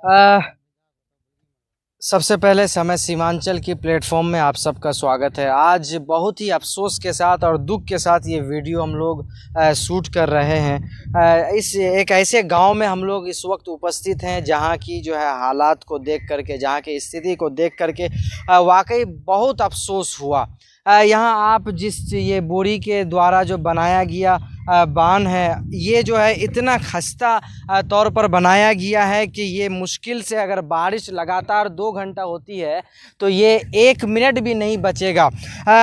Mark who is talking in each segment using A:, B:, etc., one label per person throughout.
A: अ, सबसे पहले समय सीमांचल की प्लेटफॉर्म में आप सबका स्वागत है। आज बहुत ही अफ़सोस के साथ और दुःख के साथ ये वीडियो हम लोग शूट कर रहे हैं। इस एक ऐसे गांव में हम लोग इस वक्त उपस्थित हैं जहां की जो है हालात को देख कर के, जहां की स्थिति को देख कर के वाक़ई बहुत अफ़सोस हुआ। यहाँ आप जिस ये बोरी के द्वारा जो बनाया गया बाँध है, ये जो है इतना खस्ता तौर पर बनाया गया है कि ये मुश्किल से अगर बारिश लगातार 2 घंटा होती है तो ये 1 मिनट भी नहीं बचेगा।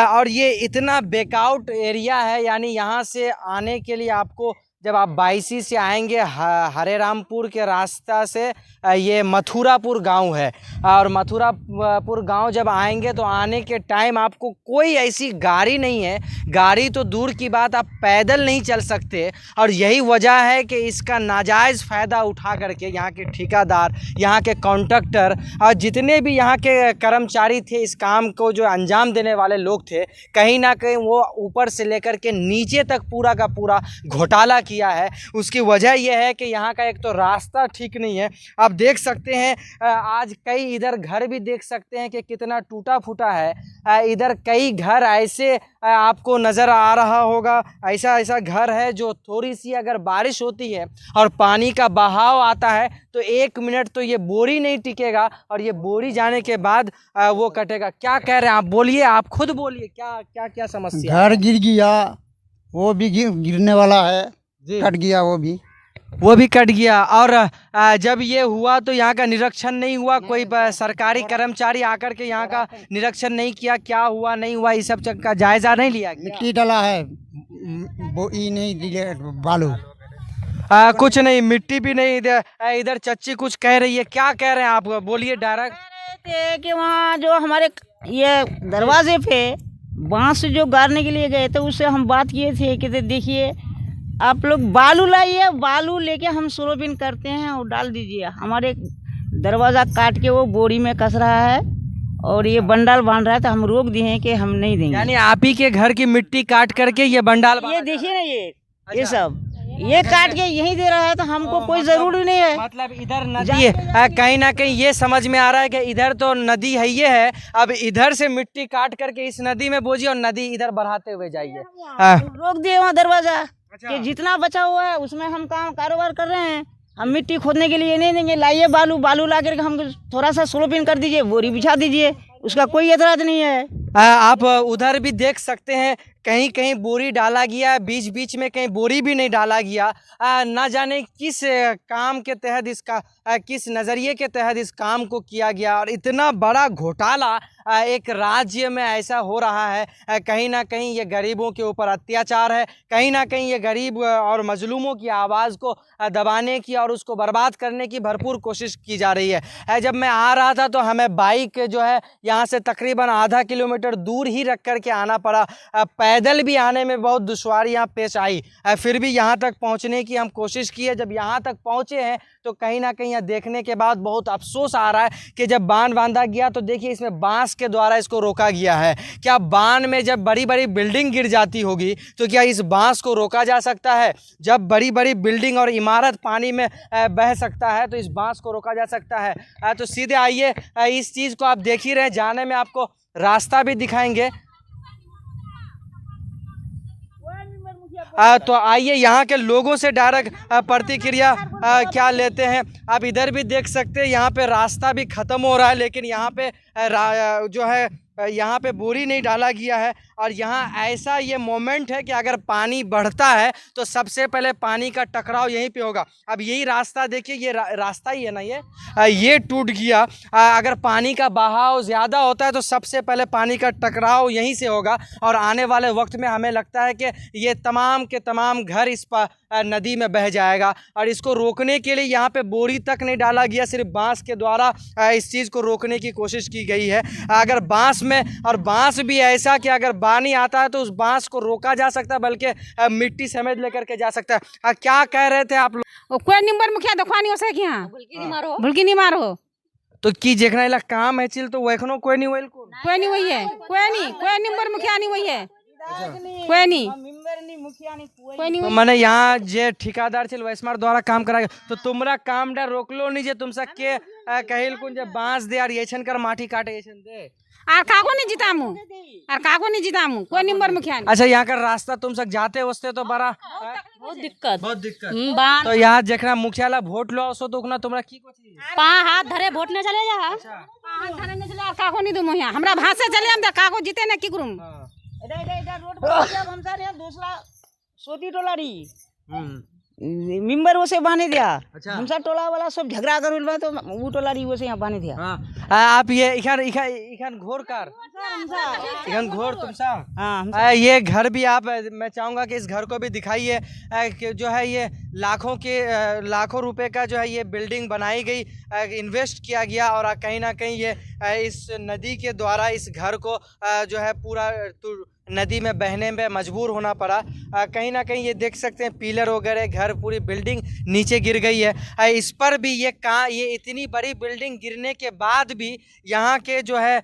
A: और ये इतना बैकआउट एरिया है, यानी यहाँ से आने के लिए आपको, जब आप बायसी से आएंगे हरे रामपुर के रास्ता से, ये मथुरापुर गांव है, और मथुरापुर गांव जब आएंगे तो आने के टाइम आपको कोई ऐसी गाड़ी नहीं है, गाड़ी तो दूर की बात, आप पैदल नहीं चल सकते। और यही वजह है कि इसका नाजायज़ फ़ायदा उठा करके यहाँ के ठेकेदार, यहाँ के कॉन्ट्रैक्टर और जितने भी यहाँ के कर्मचारी थे, इस काम को जो अंजाम देने वाले लोग थे, कहीं ना कहीं वो ऊपर से लेकर के नीचे तक पूरा का पूरा घोटाला किया है। उसकी वजह यह है कि यहाँ का एक तो रास्ता ठीक नहीं है। आप देख सकते हैं आज कई इधर घर भी देख सकते हैं कि कितना टूटा फूटा है। इधर कई घर ऐसे आपको नज़र आ रहा होगा, ऐसा घर है जो थोड़ी सी अगर बारिश होती है और पानी का बहाव आता है तो 1 मिनट तो ये बोरी नहीं टिकेगा, और ये बोरी जाने के बाद वो कटेगा। क्या कह रहे हैं आप? बोलिए, आप खुद बोलिए, क्या क्या क्या समस्या?
B: घर गिर गया, वो भी गिरने वाला है, कट गया वो भी
A: कट गया। और जब ये हुआ तो यहाँ का निरीक्षण नहीं हुआ, कोई सरकारी कर्मचारी आकर के यहाँ का निरीक्षण नहीं किया, क्या हुआ नहीं हुआ इस सब का जायजा नहीं लिया?
B: मिट्टी डाला है, वो ई नहीं दिले बालू,
A: कुछ नहीं, मिट्टी भी नहीं। इधर चच्ची कुछ कह रही है, क्या कह रहे हैं आप? बोलिए डायरेक्ट।
C: कह रहे थे कि वहाँ जो हमारे ये दरवाजे पे बांस जो गाड़ने के लिए गए थे, उससे हम बात किए थे कि देखिए आप लोग बालू लाइए, बालू लेके हम सोलोबिन करते हैं और डाल दीजिए। हमारे दरवाज़ा काट के वो बोरी में कस रहा है और ये बंडाल बांध रहा है, तो हम रोक दिए हैं कि हम नहीं देंगे।
A: यानी आप ही के घर की मिट्टी काट करके ये बंडाल,
C: ये देखिए ना, ये सब ये काट के यहीं दे रहा है, तो हमको कोई जरूरी नहीं है।
A: मतलब इधर नदी है, कहीं ना कहीं ये समझ में आ रहा है कि इधर तो नदी है, ये है, अब इधर से मिट्टी काट करके इस नदी में बोझिए और नदी इधर बढ़ाते हुए जाइए।
C: रोक दिए वहाँ दरवाजा कि जितना बचा हुआ है उसमें हम कारोबार कर रहे हैं, हम मिट्टी खोदने के लिए नहीं देंगे। लाइए बालू ला करके हम थोड़ा सा सोलोपिन कर दीजिए, बोरी बिछा दीजिए, उसका कोई एतराज नहीं है।
A: आप उधर भी देख सकते हैं, कहीं कहीं बोरी डाला गया, बीच बीच में कहीं बोरी भी नहीं डाला गया। ना जाने किस काम के तहत इसका, किस नज़रिए के तहत इस काम को किया गया, और इतना बड़ा घोटाला एक राज्य में ऐसा हो रहा है। कहीं ना कहीं ये गरीबों के ऊपर अत्याचार है, कहीं ना कहीं ये गरीब और मजलूमों की आवाज़ को दबाने की और उसको बर्बाद करने की भरपूर कोशिश की जा रही है। जब मैं आ रहा था तो हमें बाइक जो है यहाँ से तकरीबन आधा किलोमीटर दूर ही रख कर के आना पड़ा। पैदल भी आने में बहुत दुश्वारियाँ पेश आई, फिर भी यहाँ तक पहुँचने की हम कोशिश की है। जब यहाँ तक पहुँचे हैं तो कहीं ना कहीं देखने के बाद बहुत अफसोस आ रहा है कि जब बांध बांधा गया तो देखिए इसमें बांस के द्वारा इसको रोका गया है। क्या बांध में जब बड़ी बड़ी बिल्डिंग गिर जाती होगी तो क्या इस बांस को रोका जा सकता है? जब बड़ी बड़ी बिल्डिंग और इमारत पानी में बह सकता है तो इस बांस को रोका जा सकता है। तो सीधे आइए, इस चीज़ को आप देख ही रहे, जाने में आपको रास्ता भी दिखाएंगे। तो आइए यहाँ के लोगों से डायरेक्ट प्रतिक्रिया क्या लेते हैं। आप इधर भी देख सकते हैं, यहाँ पे रास्ता भी ख़त्म हो रहा है, लेकिन यहाँ पे जो है यहाँ पे बोरी नहीं डाला गया है। और यहाँ ऐसा ये मोमेंट है कि अगर पानी बढ़ता है तो सबसे पहले पानी का टकराव यहीं पे होगा। अब यही रास्ता देखिए, ये रास्ता ही है ना, ये टूट गया। अगर पानी का बहाव ज़्यादा होता है तो सबसे पहले पानी का टकराव यहीं से होगा, और आने वाले वक्त में हमें लगता है कि ये तमाम के तमाम घर इस नदी में बह जाएगा। और इसको रोकने के लिए यहाँ पे बोरी तक नहीं डाला गया, सिर्फ बांस के द्वारा इस चीज़ को रोकने की कोशिश की गई है। अगर बांस में, और बांस भी ऐसा कि अगर पानी आता है तो उस बांस को रोका जा सकता है, बल्कि मिट्टी समेत लेकर के जा सकता है। क्या कह रहे थे आप लोग?
D: कोई नंबर मुखिया दखवानी हो सके यहाँ भुलकी नहीं मारो
A: तो की देखना इला काम है चिल, तो वैखनो कोई नहीं
D: वही है, कोई नंबर मुखिया नहीं वही है, कोई नहीं
C: नहीं, मुखिया नहीं,
D: कोई नहीं
A: तो मैंने यहाँ जे ठेकेदार चल वैस्मार द्वारा काम कराया तो तुमरा काम डा रोकलो नहीं जे तुम सबके कहिल कुन जे बांस दे और ये छन कर माटी काटे ये छन दे
D: और काको नहीं जितामू और काको नहीं जितामू कोई नंबर मुखिया नहीं।
A: अच्छा यहाँ का रास्ता तुम सब जाते वस्ते तो बड़ा
E: बहुत दिक्कत
A: बहुत दिक्कत
E: बान
A: तो यहाँ जखना मुखियाला वोट लो सो तो उकना तुमरा की कोची
E: पा हाथ धरे वोट न चले जा
D: हाथ धरे नहीं चले और काको नहीं दूँ यहाँ हमरा भाषा चले हम काको जीते ना की करूँ।
C: इधर रोड पर जब हम सारे दूसरा सोती टोला रही मेंबर वो से बांधे दिया।
A: अच्छा।
C: हम सब टोला वाला सब झगड़ा कर उलवा तो वो टोला रही वो से यहाँ बांधे दिया।
A: हाँ आप ये इखन इखन इखन घोर कर इखन घोर तुम सा
C: हाँ
A: ये घर भी आप मैं चाहूंगा कि इस घर को भी दिखाइए कि जो है ये लाखों रुपए का जो है ये बिल्डिंग बनाई गई, इन्वेस्ट किया गया और कहीं ना कहीं ये इस नदी के द्वारा इस घर को जो है पूरा नदी में बहने में मजबूर होना पड़ा। कहीं ना कहीं ये देख सकते हैं पिलर वगैरह घर पूरी बिल्डिंग नीचे गिर गई है। इस पर भी ये इतनी बड़ी बिल्डिंग गिरने के बाद भी यहाँ के जो है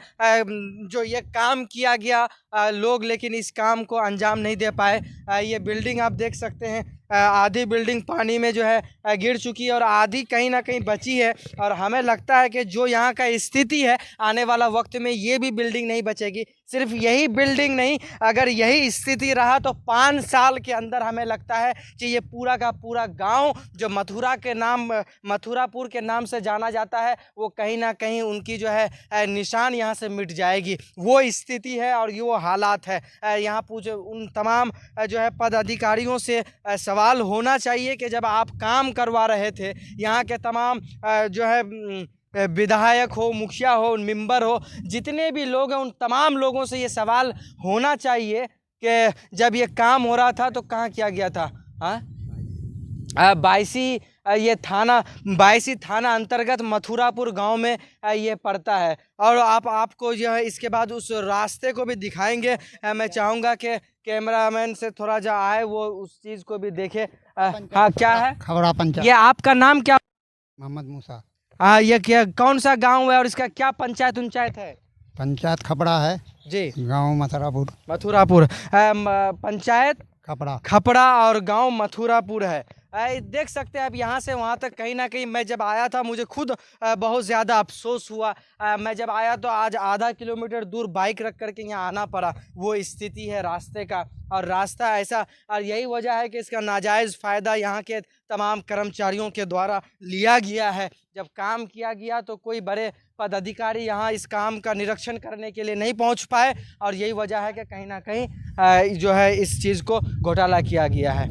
A: जो ये काम किया गया लोग लेकिन इस काम को अंजाम नहीं दे पाए। ये बिल्डिंग आप देख सकते हैं आधी बिल्डिंग पानी में जो है गिर चुकी है और आधी कहीं ना कहीं बची है और हमें लगता है कि जो यहाँ का स्थिति है आने वाला वक्त में ये भी बिल्डिंग नहीं बचेगी। सिर्फ यही बिल्डिंग नहीं, अगर यही स्थिति रहा तो 5 साल के अंदर हमें लगता है कि ये पूरा का पूरा गांव जो मथुरापुर के नाम से जाना जाता है वो कहीं ना कहीं उनकी जो है निशान यहाँ से मिट जाएगी। वो स्थिति है और ये वो हालात है। यहाँ पूछो उन तमाम जो है पदाधिकारियों से सवाल होना चाहिए कि जब आप काम करवा रहे थे यहाँ के तमाम जो है विधायक हो, मुखिया हो, मेंबर हो, जितने भी लोग हैं उन तमाम लोगों से ये सवाल होना चाहिए कि जब ये काम हो रहा था तो कहाँ किया गया था। हाँ बायसी थाना अंतर्गत मथुरापुर गांव में ये पड़ता है और आपको जो है इसके बाद उस रास्ते को भी दिखाएंगे। मैं चाहूँगा कि कैमरामैन से थोड़ा जा आए वो उस चीज़ को भी देखे। हाँ क्या है
B: खबरा पंचायत।
A: ये आपका नाम क्या?
B: मोहम्मद मूसा।
A: हाँ ये क्या कौन सा गांव है और इसका क्या पंचायत है?
B: पंचायत खपड़ा है
A: जी,
B: गांव
A: मथुरापुर पंचायत खपड़ा और गांव मथुरापुर है। देख सकते हैं आप यहाँ से वहाँ तक कहीं ना कहीं मैं जब आया था मुझे खुद बहुत ज़्यादा अफसोस हुआ। मैं जब आया तो आज आधा किलोमीटर दूर बाइक रख करके यहाँ आना पड़ा। वो स्थिति है रास्ते का और रास्ता ऐसा और यही वजह है कि इसका नाजायज़ फ़ायदा यहाँ के तमाम कर्मचारियों के द्वारा लिया गया है। जब काम किया गया तो कोई बड़े पदाधिकारी यहाँ इस काम का निरीक्षण करने के लिए नहीं पहुँच पाए और यही वजह है कि कहीं ना कहीं जो है इस चीज़ को घोटाला किया गया है।